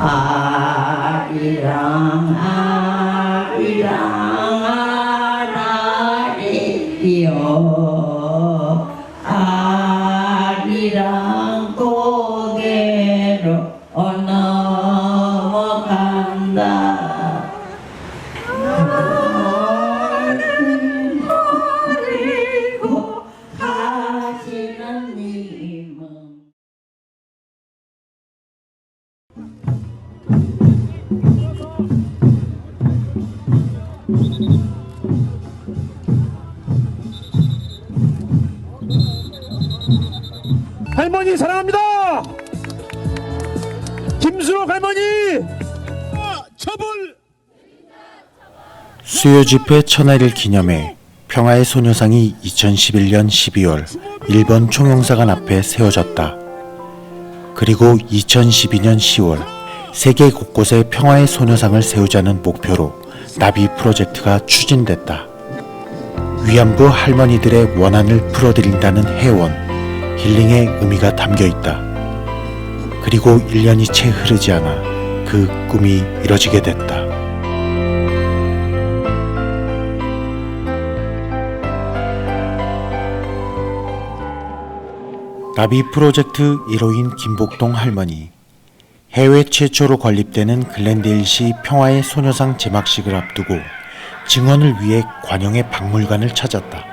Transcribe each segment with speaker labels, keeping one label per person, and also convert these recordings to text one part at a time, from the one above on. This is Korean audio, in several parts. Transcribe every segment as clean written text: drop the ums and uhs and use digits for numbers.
Speaker 1: 아리랑 아라리요 아리랑 고개로 넘어간다. 버리고 가시는 님은
Speaker 2: 할머니 사랑합니다. 김수록 할머니 처벌.
Speaker 3: 수요 집회 천하를 기념해 평화의 소녀상이 2011년 12월 일본 총영사관 앞에 세워졌다. 그리고 2012년 10월 세계 곳곳에 평화의 소녀상을 세우자는 목표로 나비 프로젝트가 추진됐다. 위안부 할머니들의 원한을 풀어드린다는 해원, 힐링의 의미가 담겨 있다. 그리고 1년이 채 흐르지 않아 그 꿈이 이뤄지게 됐다. 나비 프로젝트 1호인 김복동 할머니. 해외 최초로 건립되는 글렌데일시 평화의 소녀상 제막식을 앞두고 증언을 위해 관영의 박물관을 찾았다.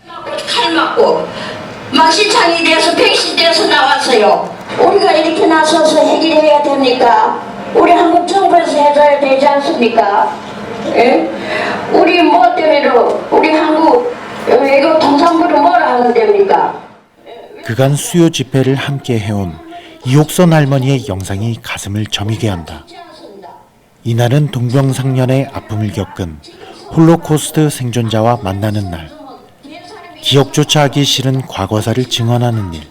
Speaker 4: 칼 맞고 망신창이 돼서 백신돼서 나왔어요. 우리가 이렇게 나서서 해결해야 됩니까? 우리 한국 정부에서 해줘야 되지 않습니까? 예? 우리 뭐 때문에 우리 한국 이거 통상부로 뭐라 하면 됩니까?
Speaker 3: 그간 수요 집회를 함께 해온 이옥선 할머니의 영상이 가슴을 저미게 한다. 이날은 동병상련의 아픔을 겪은 홀로코스트 생존자와 만나는 날. 기억조차 하기 싫은 과거사를 증언하는 일.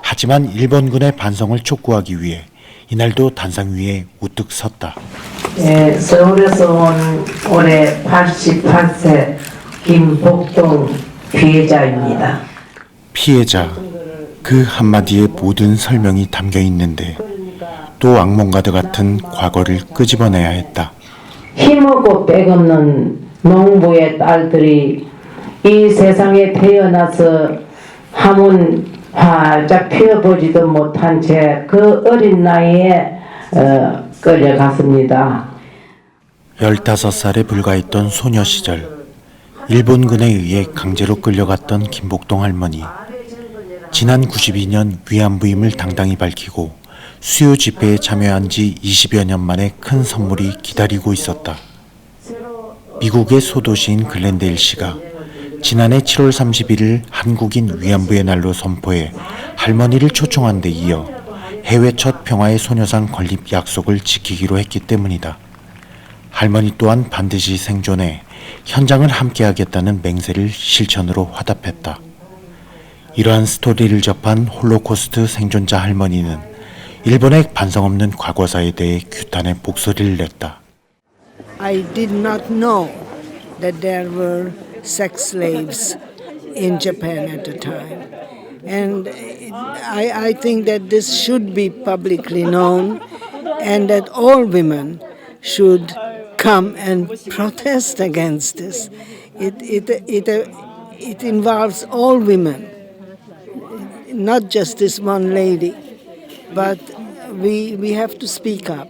Speaker 3: 하지만 일본군의 반성을 촉구하기 위해 이날도 단상 위에 우뚝 섰다.
Speaker 5: 네, 서울에서 온 올해 88세 김복동 피해자입니다.
Speaker 3: 피해자. 그 한마디에 모든 설명이 담겨 있는데 또 악몽과도 같은 과거를 끄집어내야 했다.
Speaker 5: 힘없고 백없는 농부의 딸들이 이 세상에 태어나서 한문 활짝 피어보지도 못한 채 그 어린 나이에 끌려갔습니다.
Speaker 3: 15살에 불과했던 소녀 시절, 일본군에 의해 강제로 끌려갔던 김복동 할머니. 지난 92년 위안부임을 당당히 밝히고 수요 집회에 참여한 지 20여 년 만에 큰 선물이 기다리고 있었다. 미국의 소도시인 글렌데일시가 지난해 7월 31일 한국인 위안부의 날로 선포해 할머니를 초청한 데 이어 해외 첫 평화의 소녀상 건립 약속을 지키기로 했기 때문이다. 할머니 또한 반드시 생존해 현장을 함께하겠다는 맹세를 실천으로 화답했다. 이러한 스토리를 접한 홀로코스트 생존자 할머니는 일본의 반성 없는 과거사에 대해 규탄의 목소리를 냈다.
Speaker 6: I did not know that there were sex slaves in Japan at the time. And I think that this should be publicly known and that all women should come and protest against this. It involves all women, not just this one lady, but we have to speak up.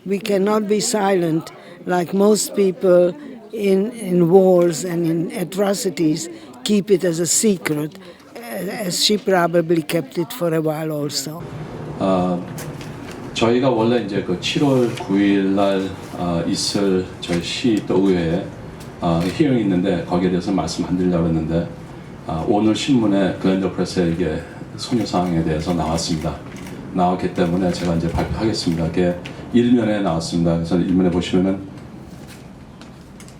Speaker 6: We cannot be silent like most people in wars and in atrocities keep it as a secret, as she probably kept it for a while also.
Speaker 7: 저희가 원래 이제 그 7월 9일 날 있을 저희 시도의회에 히어링이 있는데 거기에 대해서 말씀 안 드리려고 했는데 오늘 신문에 글렌더 프레스에 이게 소녀상에 대해서 나왔기 때문에 제가 이제 발표하겠습니다. 이게 일면에 나왔습니다. 그래서 일면에 보시면은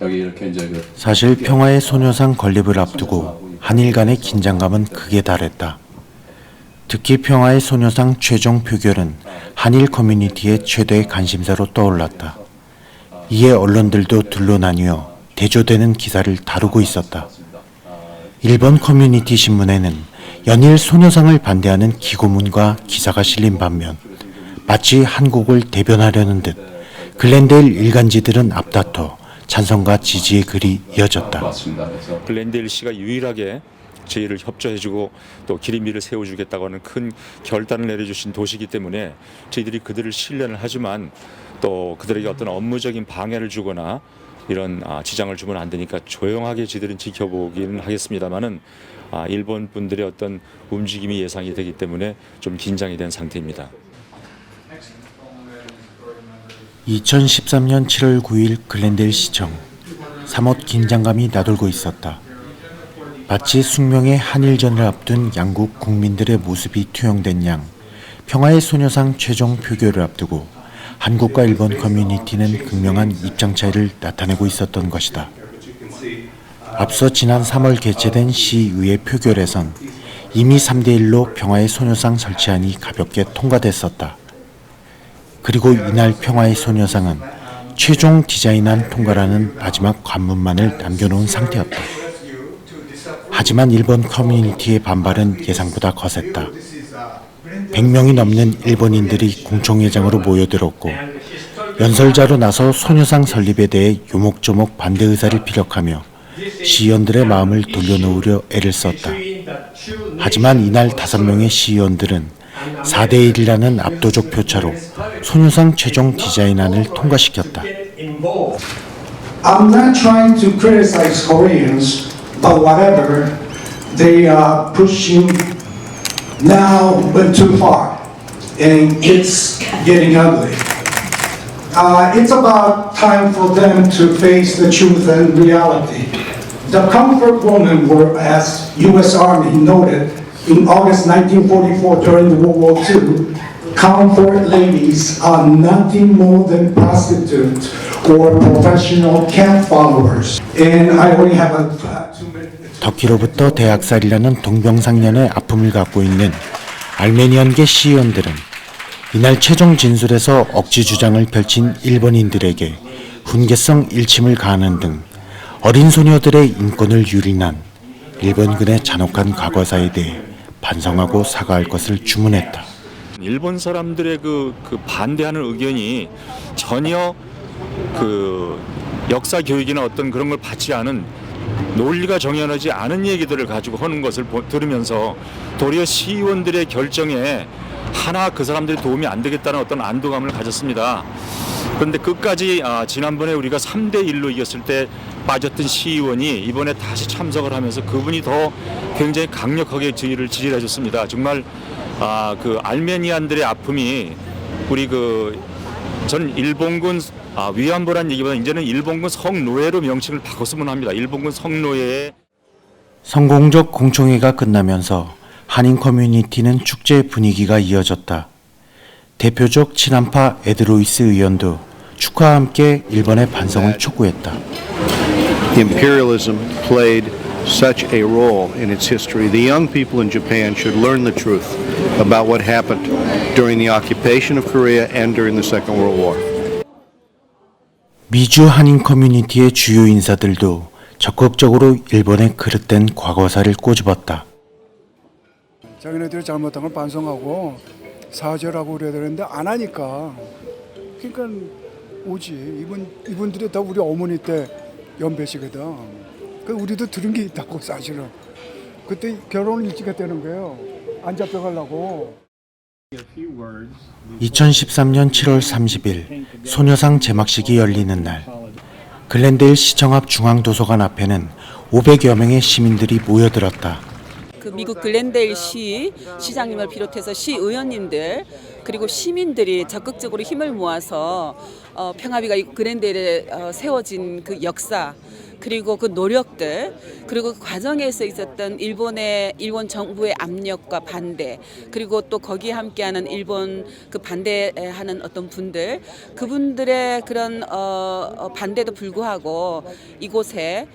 Speaker 7: 여기 이렇게 이제
Speaker 3: 사실 평화의 소녀상 건립을 앞두고 한일 간의 긴장감은 극에 달했다. 특히 평화의 소녀상 최종 표결은 한일 커뮤니티의 최대의 관심사로 떠올랐다. 이에 언론들도 둘로 나뉘어 대조되는 기사를 다루고 있었다. 일본 커뮤니티 신문에는 연일 소녀상을 반대하는 기고문과 기사가 실린 반면 마치 한국을 대변하려는 듯 글렌데일 일간지들은 앞다퉈 찬성과 지지의 글이 이어졌다.
Speaker 7: 맞습니다. 그래서
Speaker 8: 글렌데일 씨가 유일하게 저희를 협조해주고 또 기린비를 세워주겠다고 하는 큰 결단을 내려주신 도시이기 때문에 저희들이 그들을 신뢰를 하지만 또 그들에게 어떤 업무적인 방해를 주거나 이런 지장을 주면 안 되니까 조용하게 저희들은 지켜보기는 하겠습니다만은 일본 분들의 어떤 움직임이 예상이 되기 때문에 좀 긴장이 된 상태입니다.
Speaker 3: 2013년 7월 9일 글렌데일 시청. 사뭇 긴장감이 나돌고 있었다. 마치 숙명의 한일전을 앞둔 양국 국민들의 모습이 투영된 양 평화의 소녀상 최종 표결을 앞두고 한국과 일본 커뮤니티는 극명한 입장 차이를 나타내고 있었던 것이다. 앞서 지난 3월 개최된 시의회 표결에선 이미 3대1로 평화의 소녀상 설치안이 가볍게 통과됐었다. 그리고 이날 평화의 소녀상은 최종 디자인안 통과라는 마지막 관문만을 남겨놓은 상태였다. 하지만 일본 커뮤니티의 반발은 예상보다 거셌다. 100명이 넘는 일본인들이 공청회장으로 모여들었고 연설자로 나서 소녀상 설립에 대해 요목조목 반대 의사를 피력하며 시의원들의 마음을 돌려놓으려 애를 썼다. 하지만 이날 5명의 시의원들은 4대1이라는 압도적 표차로 소녀상 최종 디자인안을 통과시켰다.
Speaker 9: I'm not trying to criticize Koreans, but whatever, they are pushing now went too far, and it's getting ugly. It's about time for them to face the truth and reality. The comfort women were, as U.S. Army noted in August 1944 during the World War II, comfort ladies are nothing more than prostitutes or professional camp followers. And I only have a 2 minutes.
Speaker 3: 터키로부터 대학살이라는 동병상련의 아픔을 갖고 있는 알메니언계 시의원들은 이날 최종 진술에서 억지 주장을 펼친 일본인들에게 훈계성 일침을 가하는 등 어린 소녀들의 인권을 유린한 일본군의 잔혹한 과거사에 대해 반성하고 사과할 것을 주문했다.
Speaker 8: 일본 사람들의 그 반대하는 의견이 전혀 그 역사 교육이나 어떤 그런 걸 받지 않은 논리가 정연하지 않은 얘기들을 가지고 하는 것을 들으면서 도리어 시의원들의 결정에 하나 그 사람들이 도움이 안 되겠다는 어떤 안도감을 가졌습니다. 그런데 끝까지 지난번에 우리가 3대1로 이겼을 때 빠졌던 시의원이 이번에 다시 참석을 하면서 그분이 더 굉장히 강력하게 저희를 지지를 해줬습니다. 정말 그 알메니안들의 아픔이 우리 전 일본군 위안부란 얘기보다 이제는 일본군 성노예로 명칭을 바꿨으면 합니다. 일본군 성노예에
Speaker 3: 성공적 공청회가 끝나면서 한인 커뮤니티는 축제 분위기가 이어졌다. 대표적 친한파 에드로이스 의원도 축하와 함께 일본의 반성을 촉구했다.
Speaker 10: Imperialism played such a role in its history. The young people in Japan should learn the truth about what happened during the occupation of Korea and during the Second World War.
Speaker 3: 미주 한인 커뮤니티의 주요 인사들도 적극적으로 일본의 그릇된 과거사를 꼬집었다.
Speaker 11: 자기네들이 잘못한 걸 반성하고 사죄를 하고 그래야 되는데 안 하니까 그러니까 오지 이분들이 다 우리 어머니 때 연배시거든. 그 우리도 들은 게 있다고 사실은. 그때 결혼을 일찍 했다는 거예요. 안 잡혀가려고.
Speaker 3: 2013년 7월 30일 소녀상 제막식이 열리는 날 글렌데일 시청 앞 중앙도서관 앞에는 500여 명의 시민들이 모여들었다.
Speaker 12: 그 미국 글렌데일 시장님을 비롯해서 시의원님들 그리고 시민들이 적극적으로 힘을 모아서 평화비가 글렌데일에 세워진 그 역사 그리고 그 노력들 그리고 그 과정에서 있었던 일본 정부의 압력과 반대 그리고 또 거기에 함께하는 일본 그 반대하는 어떤 분들 그분들의 그런 반대도 불구하고 이곳에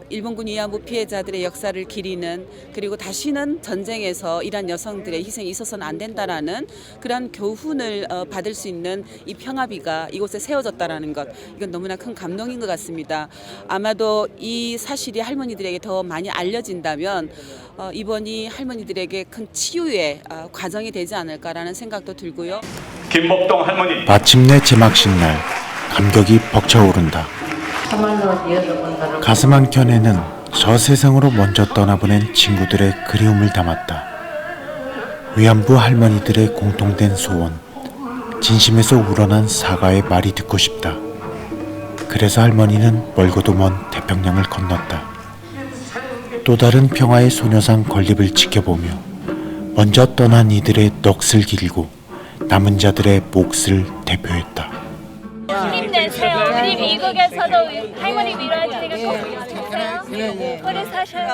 Speaker 12: 일본군 위안부 피해자들의 역사를 기리는 그리고 다시는 전쟁에서 이란 여성들의 희생이 있어서는 안 된다라는 그런 교훈을 받을 수 있는 이 평화비가 이곳에 세워졌다라는 것 이건 너무나 큰 감동인 것 같습니다. 아마도 이 사실이 할머니들에게 더 많이 알려진다면 이번이 할머니들에게 큰 치유의 과정이 되지 않을까라는 생각도 들고요.
Speaker 7: 김복동 할머니.
Speaker 3: 마침내 제막식 날 감격이 벅차오른다. 가슴 한켠에는 저 세상으로 먼저 떠나보낸 친구들의 그리움을 담았다. 위안부 할머니들의 공통된 소원, 진심에서 우러난 사과의 말이 듣고 싶다. 그래서 할머니는 멀고도 먼 태평양을 건넜다. 또 다른 평화의 소녀상 건립을 지켜보며 먼저 떠난 이들의 넋을 기리고 남은 자들의 몫을 대표했다.
Speaker 13: 힘내세요. 우리 미국에서도 할머니 위로해 주니까 꼭 힘내세요. 오래 사셔요.